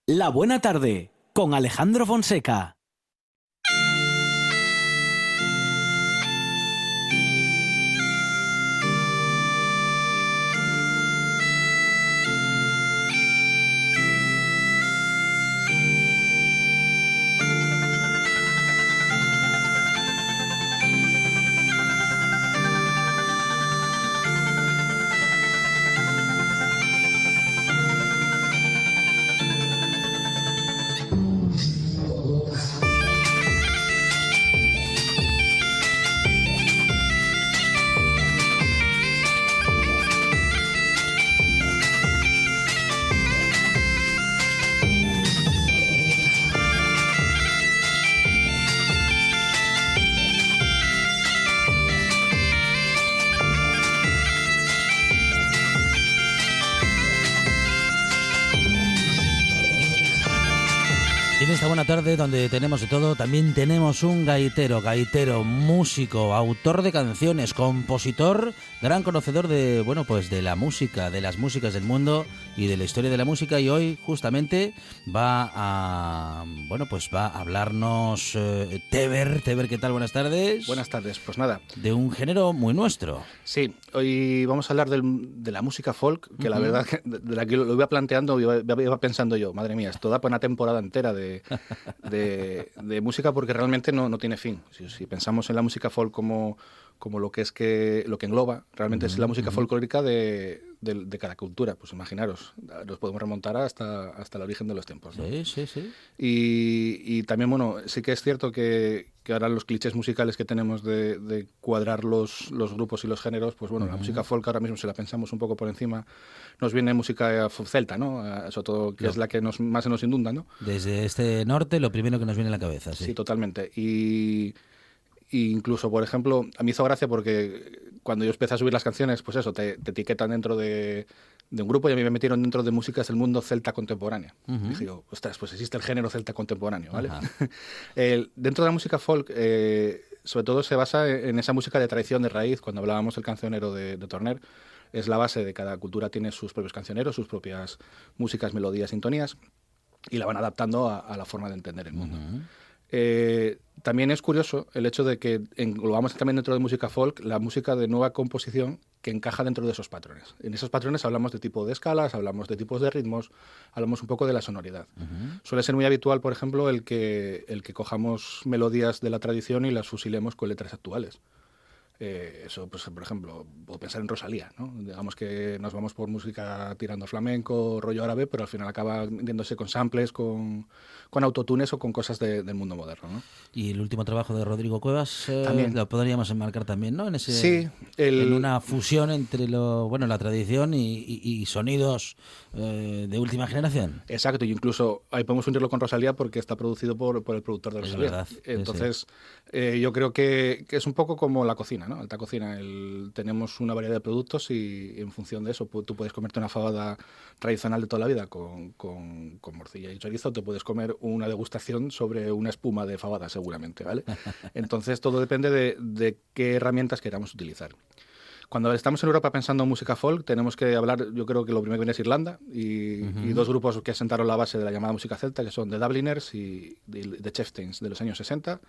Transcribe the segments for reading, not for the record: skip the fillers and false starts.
La Buena Tarde, con Alejandro Fonseca. En esta buena tarde, donde tenemos de todo, también tenemos un gaitero, músico, autor de canciones, compositor, gran conocedor de, bueno, pues de la música, de las músicas del mundo y de la historia de la música, y hoy justamente va a hablarnos Teber. Teber, ¿qué tal? Buenas tardes. Buenas tardes, pues nada. De un género muy nuestro. Sí, hoy vamos a hablar de la música folk, que la verdad, de la que lo iba planteando, iba pensando yo, madre mía, esto da para una temporada entera de música, porque realmente no tiene fin. Si pensamos en la música folk como lo que engloba, realmente es la música folclórica de cada cultura. Pues imaginaros, nos podemos remontar hasta el origen de los tiempos, ¿no? Sí. Y también, bueno, sí que es cierto que ahora los clichés musicales que tenemos de cuadrar los grupos y los géneros, pues bueno, la música folk ahora mismo, si la pensamos un poco por encima, nos viene música celta, ¿no? Sobre todo, que es la que más se nos inunda, ¿no? Desde este norte, lo primero que nos viene a la cabeza, sí. Sí, totalmente. Y incluso, por ejemplo, a mí hizo gracia porque cuando yo empecé a subir las canciones, pues eso, te etiquetan dentro de un grupo, y a mí me metieron dentro de músicas del mundo celta contemporánea. Dije yo, ostras, pues existe el género celta contemporáneo, ¿vale? Dentro de la música folk, sobre todo se basa en esa música de tradición, de raíz. Cuando hablábamos del cancionero de Torner, es la base de cada cultura, tiene sus propios cancioneros, sus propias músicas, melodías, sintonías, y la van adaptando a la forma de entender el mundo. También es curioso el hecho de que englobamos también dentro de música folk la música de nueva composición que encaja dentro de esos patrones. En esos patrones hablamos de tipo de escalas, hablamos de tipos de ritmos, hablamos un poco de la sonoridad. Suele ser muy habitual, por ejemplo, el que cojamos melodías de la tradición y las fusilemos con letras actuales. Eso, pues, por ejemplo, puedo pensar en Rosalía, ¿no? Digamos que nos vamos por música tirando flamenco, rollo árabe, pero al final acaba vendiéndose con samples, con autotunes o con cosas del mundo moderno, ¿no? Y el último trabajo de Rodrigo Cuevas también lo podríamos enmarcar también, ¿no? En ese, sí, en una fusión entre la tradición y sonidos de última generación. Exacto, y incluso ahí podemos unirlo con Rosalía porque está producido por el productor de Rosalía. Es verdad. Entonces, yo creo que es un poco como la cocina, ¿no? Alta cocina. Tenemos una variedad de productos y en función de eso tú puedes comerte una fabada tradicional de toda la vida con morcilla y chorizo, te puedes comer una degustación sobre una espuma de fabada seguramente, ¿vale? Entonces todo depende de qué herramientas queramos utilizar. Cuando estamos en Europa pensando en música folk, tenemos que hablar, yo creo que lo primero que viene es Irlanda y dos grupos que asentaron la base de la llamada música celta, que son The Dubliners y The Chieftains de los años 60.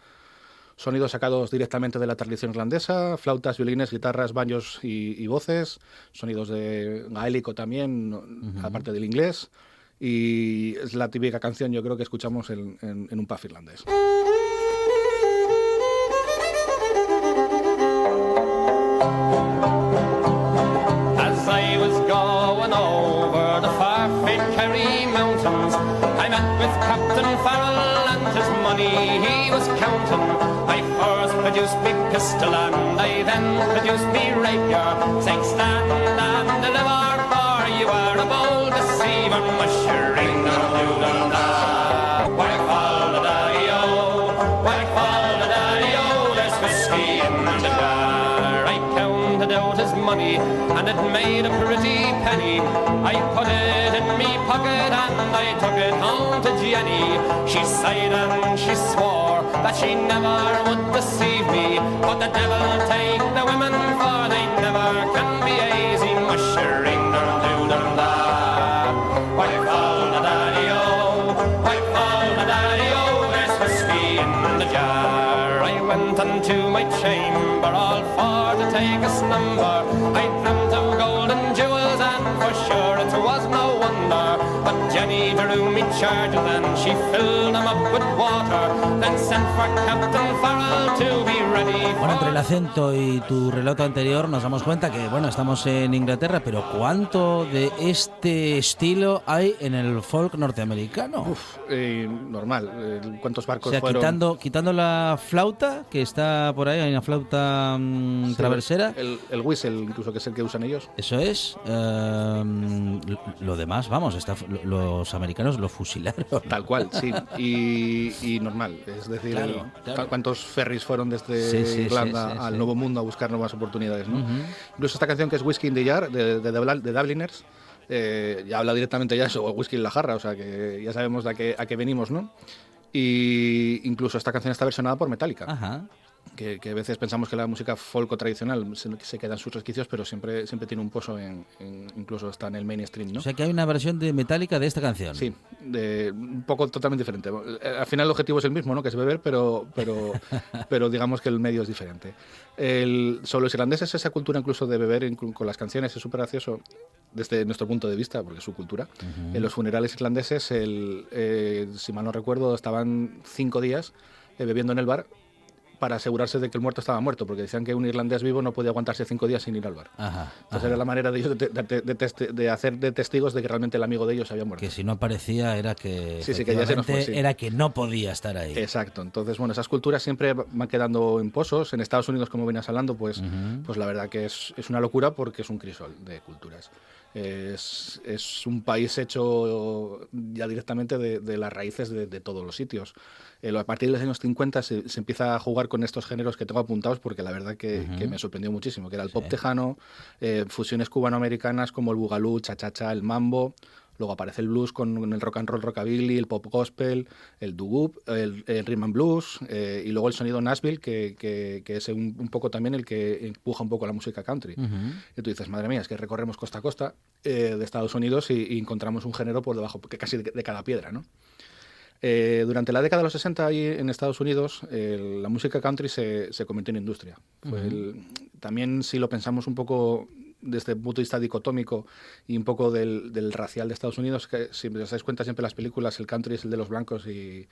Sonidos sacados directamente de la tradición irlandesa, flautas, violines, guitarras, banjos y voces, sonidos de gaélico también, aparte del inglés, y es la típica canción, yo creo, que escuchamos en un pub irlandés. As I was going over the far-famed Kerry mountains, I met with Captain Farrell and his money he was counting. I first produced me pistol and I then produced me rapier, saying stand and deliver, for you are a bold deceiver, mushering da-doo-dum-da. Whack fall the daddy-o, whack fall the daddy-o, there's whiskey in the jar. I counted out his money and it made a pretty penny. I put it in me pocket and I took it home to Jenny. She sighed and she swore that she never would deceive me, but the devil take the women, for they never can be easy. Mushering dum-doo-dum-da, whack fall the daddy-o, went unto my chamber, all for to take a slumber. I dreamt of gold and jewels, and for sure it was no wonder. But Jenny drew me charges, and she filled them up with water, then sent for Captain Farrell to be ready. Bueno, entre el acento y tu relato anterior nos damos cuenta que, bueno, estamos en Inglaterra, pero ¿cuánto de este estilo hay en el folk norteamericano? Normal. ¿Cuántos barcos O sea, fueron? quitando la flauta, que está por ahí, hay una flauta traversera. El whistle, incluso, que es el que usan ellos. Eso es. Lo demás, vamos, los americanos lo fusilaron. Tal cual, sí. Y normal. Es decir, Claro. cuántos ferries fueron desde Irlanda al Nuevo Mundo a buscar nuevas oportunidades, ¿no? Incluso esta canción, que es Whiskey in the Jar, de Dubliners, ya habla directamente ya eso, o whisky en la jarra, o sea que ya sabemos a qué venimos, ¿no? Y incluso esta canción está versionada por Metallica. Ajá. Que a veces pensamos que la música folk tradicional se queda en sus resquicios, pero siempre tiene un pozo incluso está en el mainstream, ¿no? O sea que hay una versión de Metallica de esta canción. Sí, un poco totalmente diferente. Al final el objetivo es el mismo, ¿no? Que es beber, pero digamos que el medio es diferente. Sobre los irlandeses, esa cultura incluso de beber con las canciones es súper gracioso desde nuestro punto de vista, porque es su cultura. En los funerales irlandeses, si mal no recuerdo, estaban 5 días bebiendo en el bar para asegurarse de que el muerto estaba muerto, porque decían que un irlandés vivo no podía aguantarse 5 días sin ir al bar. Entonces era la manera de ellos de hacer de testigos de que realmente el amigo de ellos había muerto. Que si no aparecía era que, que ya se nos fue, sí. Era que no podía estar ahí. Exacto. Entonces, bueno, esas culturas siempre van quedando en pozos. En Estados Unidos, como venías hablando, pues la verdad que es una locura, porque es un crisol de culturas. Es un país hecho ya directamente de las raíces de todos los sitios. A partir de los años 50 se empieza a jugar con estos géneros que tengo apuntados, porque la verdad que me sorprendió muchísimo, que era el pop tejano, fusiones cubanoamericanas como el bugalú, cha-cha-cha, el mambo. Luego aparece el blues con el rock and roll, rockabilly, el pop gospel, el doo-wop, el rhythm and blues, y luego el sonido Nashville, que es un poco también el que empuja un poco la música country. Y tú dices, madre mía, es que recorremos costa a costa de Estados Unidos y encontramos un género por debajo, que casi de cada piedra, ¿no? Durante la década de los 60 ahí en Estados Unidos, la música country se convirtió en industria. También, si lo pensamos un poco desde el punto de vista dicotómico y un poco del racial de Estados Unidos, que si os dais cuenta, siempre en las películas el country es el de los blancos y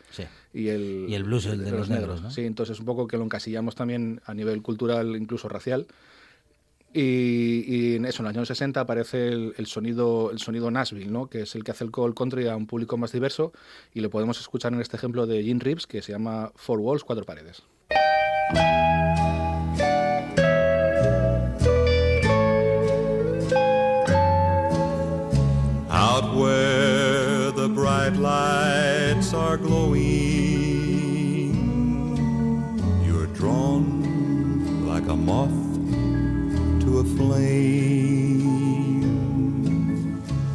el blues el de los negros, ¿no? Sí, entonces un poco que lo encasillamos también a nivel cultural, incluso racial. Y en eso, en los años 60 aparece el sonido Nashville, ¿no? Que es el que hace el country a un público más diverso, y lo podemos escuchar en este ejemplo de Gene Reeves, que se llama Four Walls, 4 paredes. Out where the bright lights are glowing, you're drawn like a moth to a flame.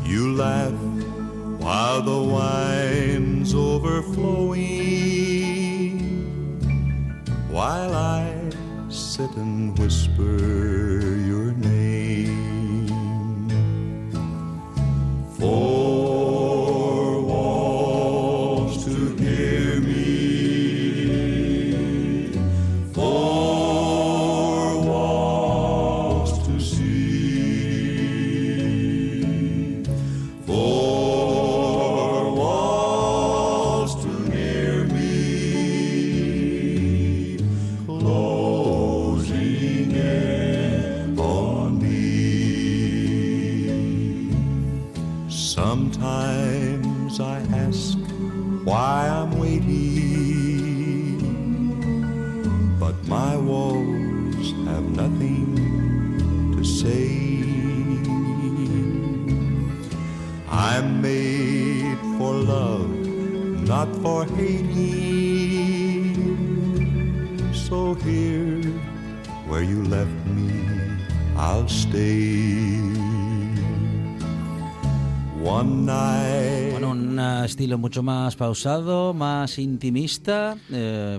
You laugh while the wine's overflowing, while I sit and whisper your name. Four walls to hear me, four walls to see, four walls to near me, closing in on me. Sometimes I ask why I'm waiting, but my walls have nothing to say. I'm made for love, not for hating. So here, where you left me, I'll stay. Bueno, un estilo mucho más pausado, más intimista.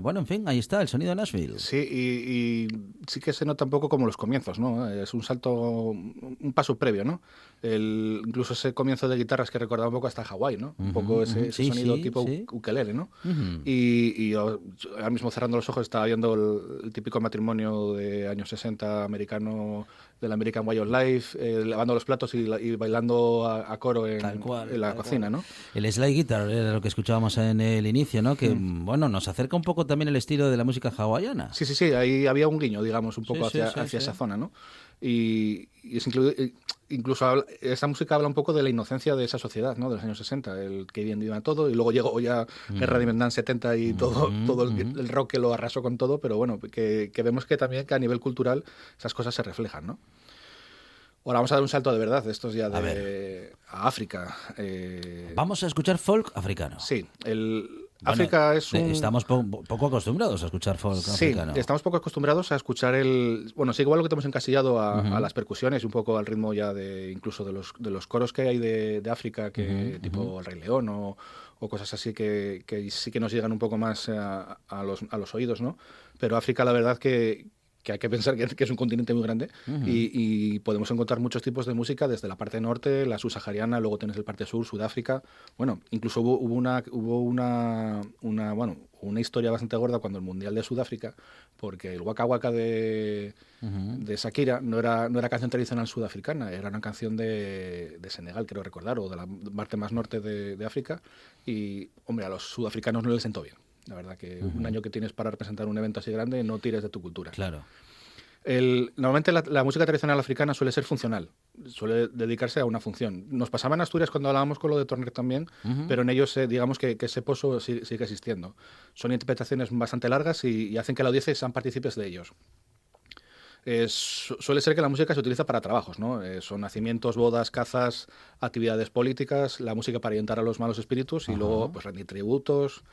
Bueno, en fin, ahí está, el sonido de Nashville. Sí, y sí que se nota un poco como los comienzos, ¿no? Es un salto, un paso previo, ¿no? Incluso ese comienzo de guitarras que recordaba un poco hasta Hawái, ¿no? Un poco ese Sí, sonido sí, tipo sí. ukelele, ¿no? Ujú. Y yo ahora mismo cerrando los ojos estaba viendo el típico matrimonio de años 60 americano, del American Way of Life, lavando los platos y bailando a coro Tal cual, en la tal cocina, cual. ¿no? El slide guitar era lo que escuchábamos en el inicio, ¿no? Que, bueno, nos acerca un poco también el estilo de la música hawaiana. Sí, sí, sí, ahí había un guiño, digamos, un poco Sí, sí, hacia sí. esa zona, ¿no? Y es incluso esa música habla un poco de la inocencia de esa sociedad, ¿no? De los años 60, el que bien iba todo, y luego llegó ya Guerra de Vietnam 70 y todo el rock que lo arrasó con todo, pero bueno, que vemos que también que a nivel cultural esas cosas se reflejan, ¿no? Ahora vamos a dar un salto de verdad, estos ya a África. Vamos a escuchar folk africano. Sí, Bueno, África es un... Estamos poco acostumbrados a escuchar folk Sí, africano. estamos poco acostumbrados a escuchar Bueno, sí, igual lo que tenemos encasillado a las percusiones y un poco al ritmo ya incluso de los coros que hay de África, tipo El Rey León o cosas así que sí que nos llegan un poco más a los oídos, ¿no? Pero África, la verdad que hay que pensar que es un continente muy grande y podemos encontrar muchos tipos de música desde la parte norte, la subsahariana, luego tienes el parte sur, Sudáfrica. Bueno, incluso hubo una historia bastante gorda cuando el Mundial de Sudáfrica, porque el Waka Waka de Shakira no era canción tradicional sudafricana, era una canción de Senegal, creo recordar, o de la parte más norte de África. Y, hombre, a los sudafricanos no les sentó bien. La verdad que un año que tienes para representar un evento así grande, no tires de tu cultura. Claro. Normalmente la música tradicional africana suele ser funcional, suele dedicarse a una función. Nos pasaba en Asturias cuando hablábamos con lo de Torner también, pero en ellos digamos que ese pozo sigue existiendo. Son interpretaciones bastante largas y hacen que la audiencia sean partícipes de ellos. Suele ser que la música se utiliza para trabajos, ¿no? Son nacimientos, bodas, cazas, actividades políticas, la música para ahuyentar a los malos espíritus y luego pues rendir tributos.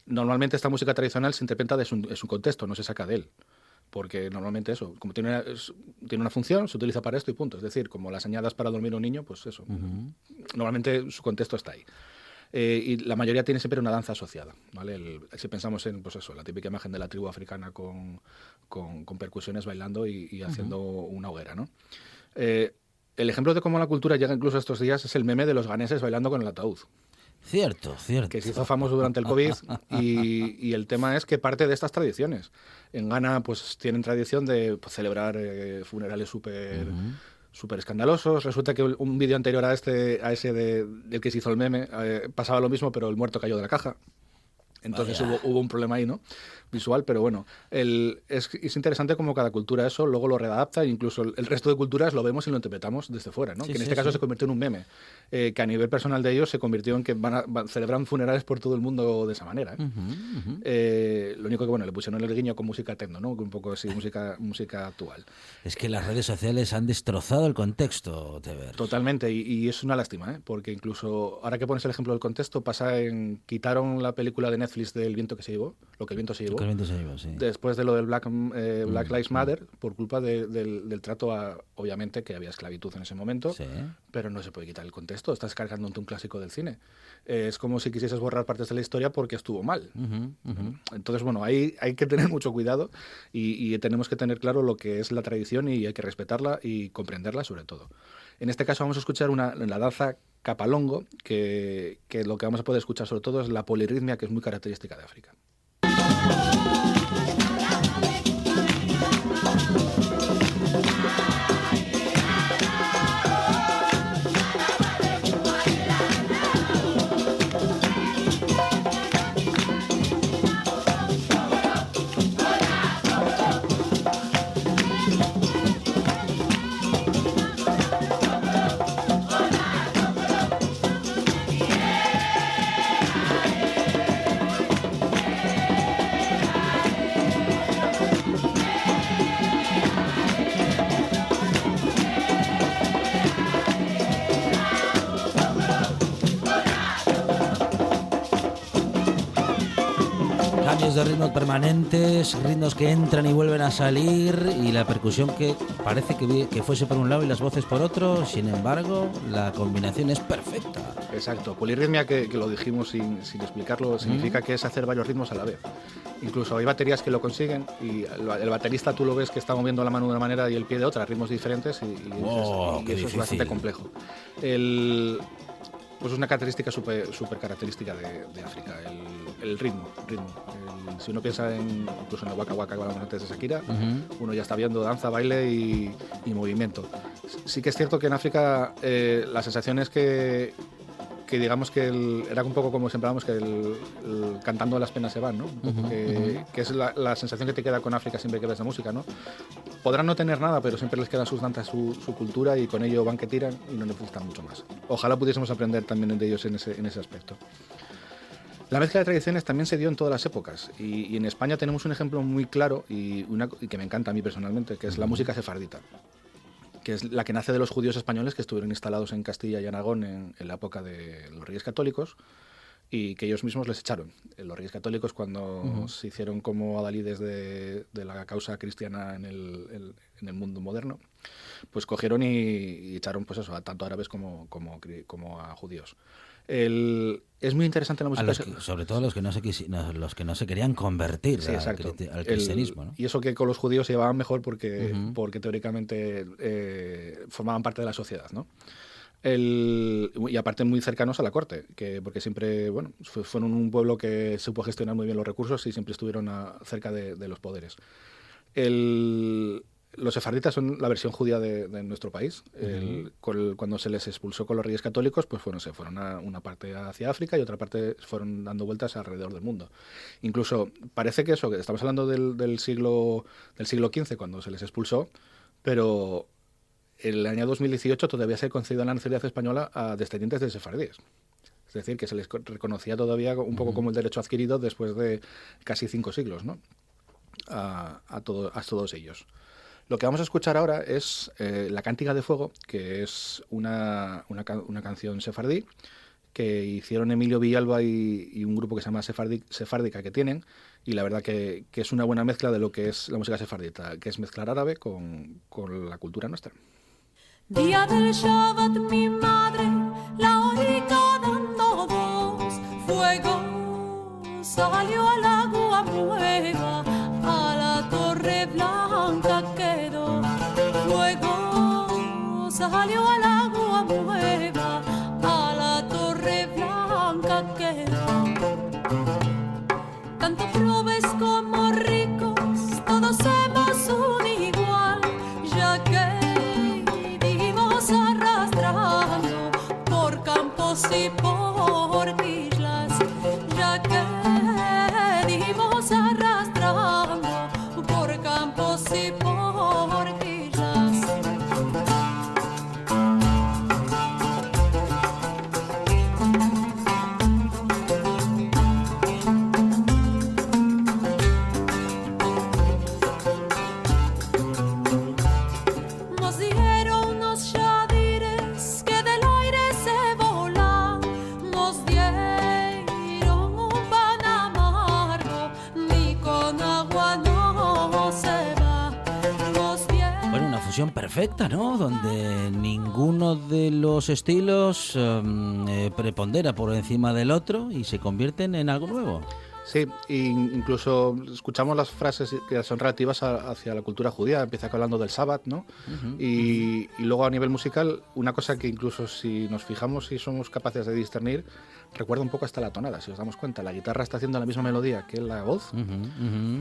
Normalmente esta música tradicional se interpreta de su contexto, no se saca de él. Porque normalmente eso, como tiene una función, se utiliza para esto y punto. Es decir, como las añadas para dormir a un niño, pues eso. Normalmente su contexto está ahí. Y la mayoría tiene siempre una danza asociada, ¿vale? Si pensamos en, pues eso, la típica imagen de la tribu africana con percusiones bailando y haciendo una hoguera, ¿no? El ejemplo de cómo la cultura llega incluso a estos días es el meme de los ganeses bailando con el ataúd. Cierto. Que se hizo famoso durante el COVID y el tema es que parte de estas tradiciones. En Ghana pues tienen tradición de celebrar funerales súper escandalosos. Resulta que un vídeo anterior a ese del que se hizo el meme pasaba lo mismo, pero el muerto cayó de la caja. Entonces hubo un problema ahí, ¿no? Visual, pero bueno, es interesante cómo cada cultura eso luego lo readapta e incluso el resto de culturas lo vemos y lo interpretamos desde fuera, ¿no? Sí, que en sí, este caso sí. se convirtió en un meme, que a nivel personal de ellos se convirtió en que celebran funerales por todo el mundo de esa manera. Lo único que, bueno, le pusieron el guiño con música techno, ¿no? Un poco así, música actual. Es que las redes sociales han destrozado el contexto, Teber. Totalmente, y es una lástima, ¿eh? Porque incluso, ahora que pones el ejemplo del contexto, quitaron la película de Netflix del viento que se llevó, lo que el viento se llevó. Lo que el viento se llevó, sí. Después de lo del Black Lives Matter, por culpa del trato obviamente, que había esclavitud en ese momento, Sí. pero no se puede quitar el contexto, estás cargándote un clásico del cine. Es como si quisieses borrar partes de la historia porque estuvo mal. Entonces, bueno, hay que tener mucho cuidado y tenemos que tener claro lo que es la tradición y hay que respetarla y comprenderla sobre todo. En este caso vamos a escuchar la danza capalongo, que lo que vamos a poder escuchar sobre todo es la polirritmia, que es muy característica de África. Cambios de ritmo permanentes, ritmos que entran y vuelven a salir, y la percusión que parece que fuese por un lado y las voces por otro. Sin embargo, la combinación es perfecta. Exacto, polirritmia, que lo dijimos sin explicarlo, significa que es hacer varios ritmos a la vez. Incluso hay baterías que lo consiguen y el baterista tú lo ves que está moviendo la mano de una manera y el pie de otra, ritmos diferentes, y eso es bastante complejo. Pues es una característica súper característica de África, el ritmo. Si uno piensa incluso en el Waka Waka que hablamos antes de Shakira, uno ya está viendo danza, baile y movimiento. Sí que es cierto que en África la sensación es que digamos que era un poco como siempre hablamos, que el cantando las penas se van, ¿no? Un poco que es la sensación que te queda con África siempre que ves la música, ¿no? Podrán no tener nada, pero siempre les quedan sus danzas, su cultura, y con ello van que tiran y no necesitan mucho más. Ojalá pudiésemos aprender también de ellos en ese aspecto. La mezcla de tradiciones también se dio en todas las épocas, y en España tenemos un ejemplo muy claro y que me encanta a mí personalmente, que es la música sefardita, que es la que nace de los judíos españoles que estuvieron instalados en Castilla y Aragón en la época de los Reyes Católicos, y que ellos mismos les echaron. Los Reyes Católicos, cuando se hicieron como adalides de la causa cristiana en el mundo moderno, pues cogieron y echaron, pues eso, tanto a árabes como a judíos. Es muy interesante la música. Sobre todo los que no se querían convertir, sí, al cristianismo, ¿no? Y eso que con los judíos se llevaban mejor porque teóricamente formaban parte de la sociedad, ¿no? Y aparte muy cercanos a la corte, porque siempre, bueno, fueron un pueblo que supo gestionar muy bien los recursos y siempre estuvieron cerca de los poderes. Los sefarditas son la versión judía de nuestro país. Cuando se les expulsó con los Reyes Católicos, pues se fueron una parte hacia África y otra parte fueron dando vueltas alrededor del mundo. Incluso parece que estamos hablando del siglo XV, cuando se les expulsó, pero el año 2018 todavía se concedió la nacionalidad española a descendientes de sefardíes. Es decir, que se les reconocía todavía un poco como el derecho adquirido después de casi 5 siglos, ¿no? A todos ellos. Lo que vamos a escuchar ahora es La Cántiga de Fuego, que es una canción sefardí que hicieron Emilio Villalba y un grupo que se llama Sefárdica que tienen, y la verdad que es una buena mezcla de lo que es la música sefardita, que es mezclar árabe con la cultura nuestra. Día del Shabbat, mi madre, la ojica dando dos, fuego salió al agua nueva, a la torre blanca quedó, fuego salió al agua nueva, a la torre blanca quedó. Tanto probes como ricos, todos hemos un igual, ya que arrastrando por campos y por islas, ya que dimos arrastrando por campos y por islas. Nos dijeron nos perfecta, ¿no? Donde ninguno de los estilos prepondera por encima del otro y se convierten en algo nuevo. Sí, incluso escuchamos las frases que son relativas hacia la cultura judía. Empieza hablando del sábado, ¿no? Y luego a nivel musical, una cosa que incluso si nos fijamos y somos capaces de discernir, recuerda un poco hasta la tonada, si os damos cuenta. La guitarra está haciendo la misma melodía que la voz,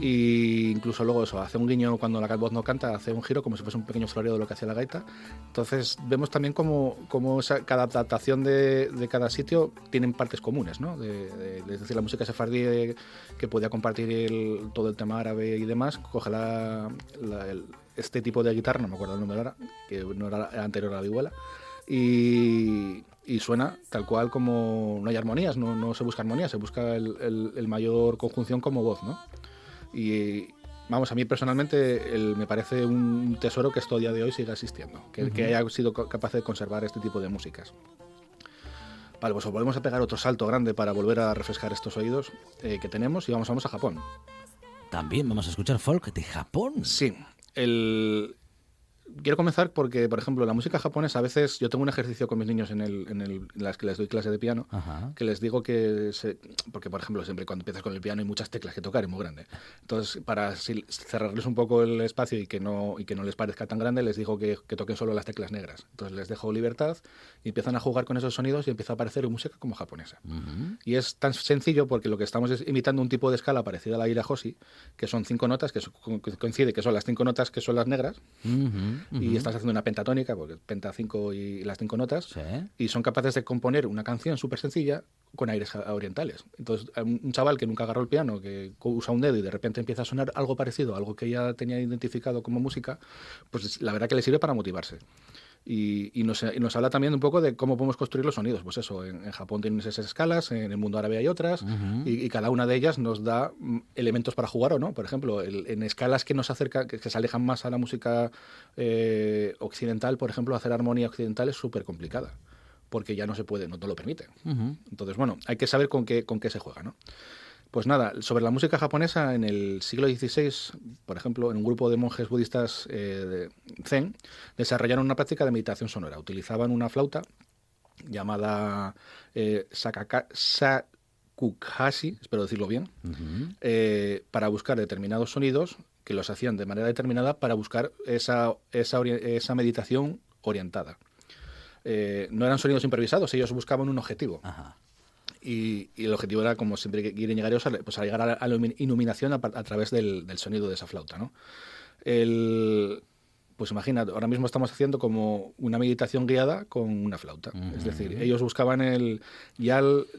y incluso luego eso, hace un guiño cuando la voz no canta, hace un giro como si fuese un pequeño floreo de lo que hacía la gaita. Entonces vemos también como cada adaptación de cada sitio tienen partes comunes, ¿no? Es decir, la música sefardí que podía compartir todo el tema árabe y demás, coge este tipo de guitarra, no me acuerdo el nombre ahora, que no era anterior a la vihuela, y suena tal cual, como no hay armonías, no se busca armonía, se busca el mayor conjunción como voz, ¿no? Y vamos, a mí personalmente me parece un tesoro que esto a día de hoy siga existiendo, que haya sido capaz de conservar este tipo de músicas. Vale, pues volvemos a pegar otro salto grande para volver a refrescar estos oídos que tenemos y vamos a Japón. También vamos a escuchar folk de Japón. Sí, quiero comenzar porque, por ejemplo, la música japonesa, a veces yo tengo un ejercicio con mis niños en las que les doy clase de piano, Ajá. que les digo porque, por ejemplo, siempre cuando empiezas con el piano hay muchas teclas que tocar, es muy grande. Entonces, para cerrarles un poco el espacio y que no les parezca tan grande, les digo que toquen solo las teclas negras. Entonces les dejo libertad y empiezan a jugar con esos sonidos y empieza a aparecer música como japonesa. Ujú. Y es tan sencillo porque lo que estamos es imitando un tipo de escala parecida a la irahoshi, que son 5 notas, que coincide que son las 5 notas que son las negras, Ujú, ujú. y estás haciendo una pentatónica, porque penta 5 y las 5 notas, Sí. y son capaces de componer una canción súper sencilla con aires orientales. Entonces, un chaval que nunca agarró el piano, que usa un dedo y de repente empieza a sonar algo parecido a algo que ya tenía identificado como música, pues la verdad que le sirve para motivarse. Y nos habla también un poco de cómo podemos construir los sonidos. Pues eso, en Japón tienen esas escalas, en el mundo árabe hay otras, Ujú. y cada una de ellas nos da elementos para jugar o no. Por ejemplo, en escalas que nos acercan, que se alejan más a la música occidental, por ejemplo, hacer armonía occidental es súper complicada, porque ya no se puede, no te lo permite. Ujú. Entonces, bueno, hay que saber con qué se juega, ¿no? Pues nada, sobre la música japonesa, en el siglo XVI, por ejemplo, en un grupo de monjes budistas zen, desarrollaron una práctica de meditación sonora. Utilizaban una flauta llamada shakuhachi, espero decirlo bien, Ujú. para buscar determinados sonidos que los hacían de manera determinada para buscar esa meditación orientada. No eran sonidos improvisados, ellos buscaban un objetivo. Ajá. Y el objetivo era, como siempre quieren llegar ellos, pues a llegar a la iluminación a través del sonido de esa flauta, ¿no? Pues imagina, ahora mismo estamos haciendo como una meditación guiada con una flauta. Es decir, ellos buscaban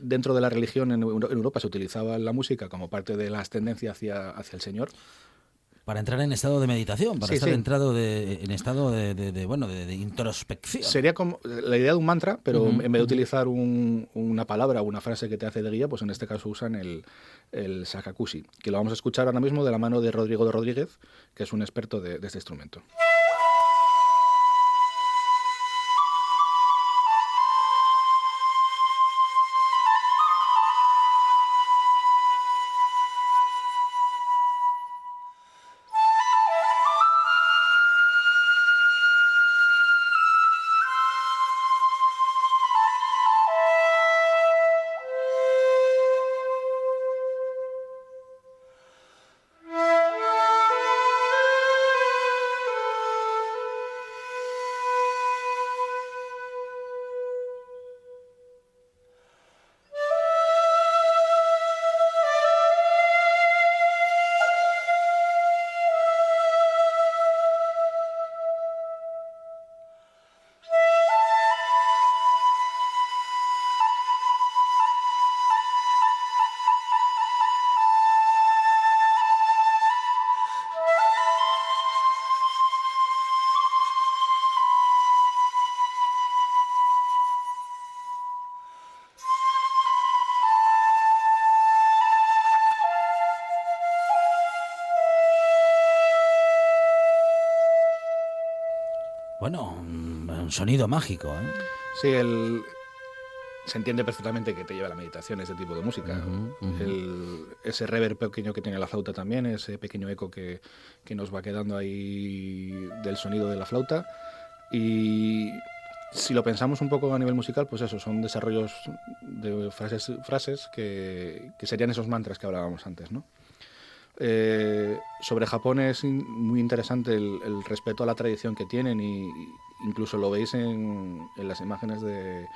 dentro de la religión en Europa se utilizaba la música como parte de las tendencias hacia el Señor. Para entrar en estado de meditación, para Sí, estar sí. en estado de introspección. Sería como la idea de un mantra, pero Ujú, en vez de ujú. utilizar una palabra o una frase que te hace de guía, pues en este caso usan el shakuhachi, que lo vamos a escuchar ahora mismo de la mano de Rodrigo de Rodríguez, que es un experto de este instrumento. Bueno, un sonido mágico, ¿eh? Sí, se entiende perfectamente que te lleva a la meditación ese tipo de música. Ujú, ujú. Ese reverb pequeño que tiene la flauta también, ese pequeño eco que nos va quedando ahí del sonido de la flauta. Y si lo pensamos un poco a nivel musical, pues eso, son desarrollos de frases que serían esos mantras que hablábamos antes, ¿no? Sobre Japón es muy interesante el respeto a la tradición que tienen, y incluso lo veis en las imágenes de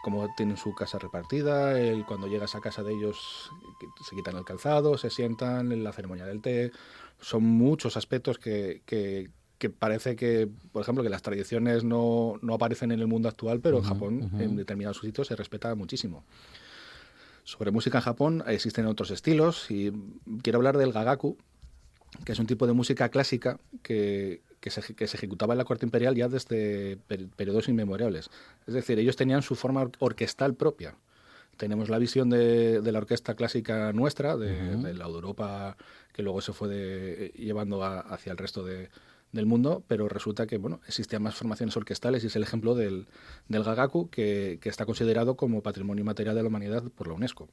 cómo tienen su casa repartida. Cuando llegas a casa de ellos se quitan el calzado, se sientan en la ceremonia del té. Son muchos aspectos que parece que, por ejemplo, que las tradiciones no aparecen en el mundo actual, pero en Japón, en determinados sitios, se respeta muchísimo. Sobre música en Japón existen otros estilos, y quiero hablar del gagaku, que es un tipo de música clásica que se ejecutaba en la corte imperial ya desde periodos inmemoriales. Es decir, ellos tenían su forma orquestal propia. Tenemos la visión de la orquesta clásica nuestra, de la Europa, que luego se fue llevando hacia el resto de del mundo, pero resulta que bueno, existían más formaciones orquestales y es el ejemplo del gagaku que está considerado como Patrimonio Inmaterial de la Humanidad por la UNESCO.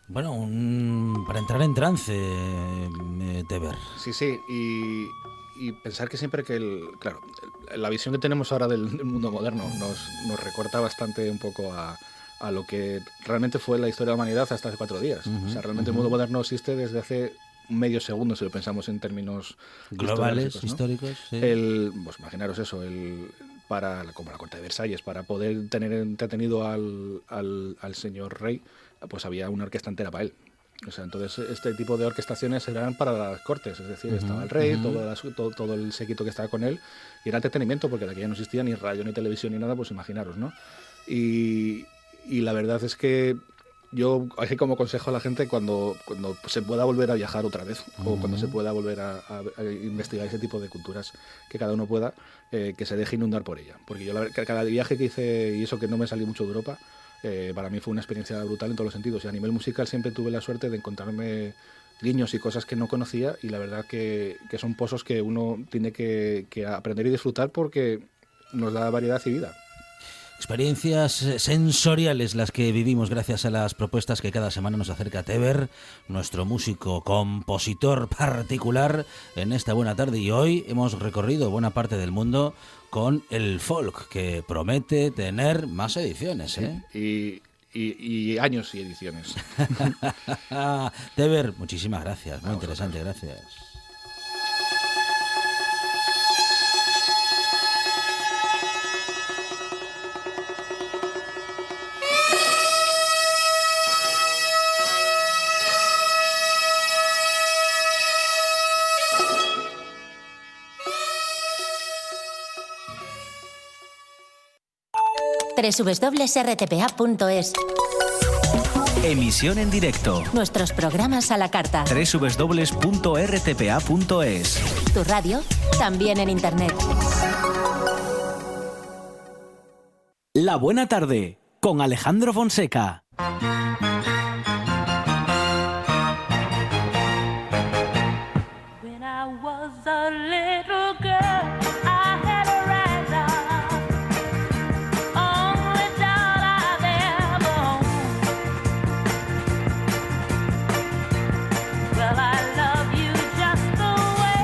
Bueno, para entrar en trance, Teber. Sí, sí, y pensar que siempre que, claro, la visión que tenemos ahora del mundo moderno nos recorta bastante un poco a lo que realmente fue la historia de la humanidad hasta hace 4 días. O sea, realmente el mundo moderno existe desde hace medio segundo, si lo pensamos en términos globales, históricos, ¿no? Sí. Pues imaginaros eso, como la corte de Versalles, para poder tener entretenido al señor rey, pues había una orquesta entera para él. O sea, entonces este tipo de orquestaciones eran para las cortes, es decir, estaba el rey, todo el séquito que estaba con él, y era entretenimiento, porque de aquí ya no existía ni radio, ni televisión, ni nada, pues imaginaros, ¿no? Y la verdad es que yo, así como consejo a la gente, cuando se pueda volver a viajar otra vez, o cuando se pueda volver a investigar ese tipo de culturas, que cada uno pueda, que se deje inundar por ella. Porque yo cada viaje que hice, y eso que no me salí mucho de Europa, para mí fue una experiencia brutal en todos los sentidos. Y a nivel musical siempre tuve la suerte de encontrarme guiños y cosas que no conocía, y la verdad que son pozos que uno tiene que aprender y disfrutar, porque nos da variedad y vida. Experiencias sensoriales las que vivimos gracias a las propuestas que cada semana nos acerca Teber, nuestro músico compositor particular, en esta buena tarde. Y hoy hemos recorrido buena parte del mundo con el folk, que promete tener más ediciones, ¿eh? Sí, y años y ediciones. Teber, muchísimas gracias, muy interesante, gracias. www.rtpa.es. Emisión en directo. Nuestros programas a la carta. www.rtpa.es. Tu radio, también en internet. La buena tarde, con Alejandro Fonseca. When I was a little girl, I had a rag doll, only doll I've ever owned. Well, I love you just the way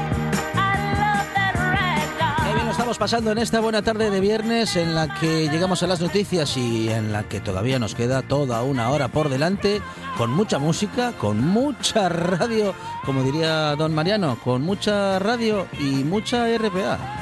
I love that rag doll. Qué bien lo estamos pasando en esta buena tarde de viernes, en la que llegamos a las noticias y en la que todavía nos queda toda una hora por delante, con mucha música, con mucha radio, como diría don Mariano, con mucha radio y mucha RPA.